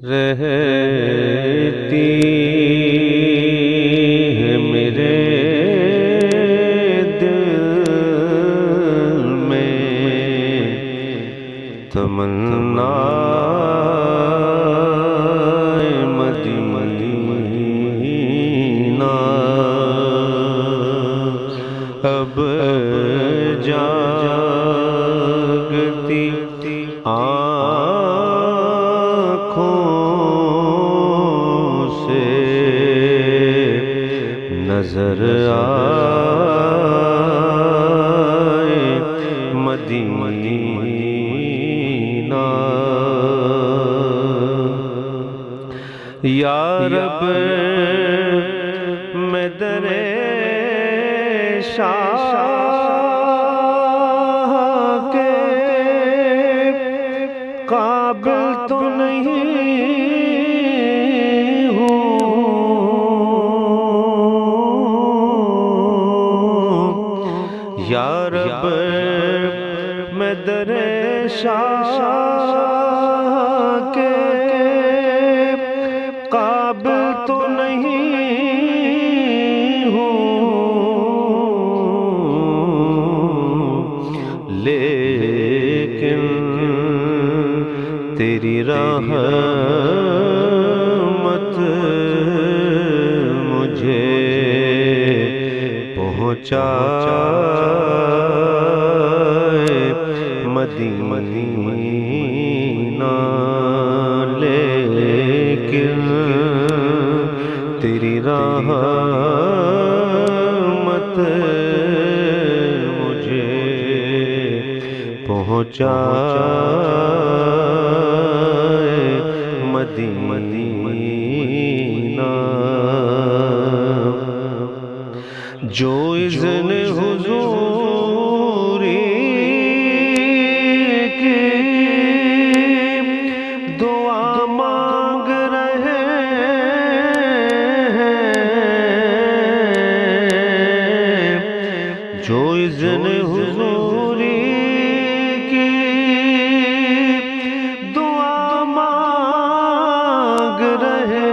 رہتی ہے میرے دل میں تمنا مدینہ اب جاگتی آنکھوں سے نظر آئے مدینہ یا رب میں در شاہ کے قابل تو نہیں ہوں یا رب میں در شاہ کے قابل تو نہیں ہوں لیکن تیری رحمت مجھے پہنچائے مدینہ لیکن تیری رحمت مجھے پہنچائے مدینہ جو اذن حضوری کی دعا مانگ رہے ہیں جو اذن حضوری کی دعا مانگ رہے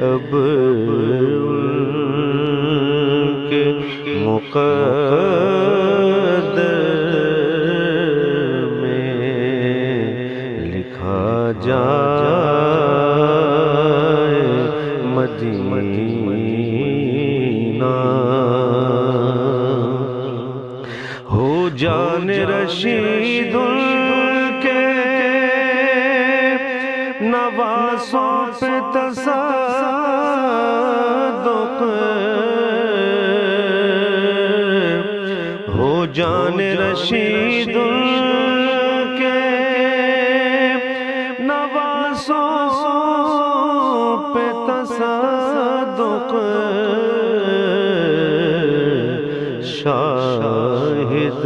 اب ان کے مقدر میں لکھا جائے مدینہ ہو جان رشید کے نواسوں پہ تصادق ہو جان رشید کے نواسوں پہ تصادق شاہد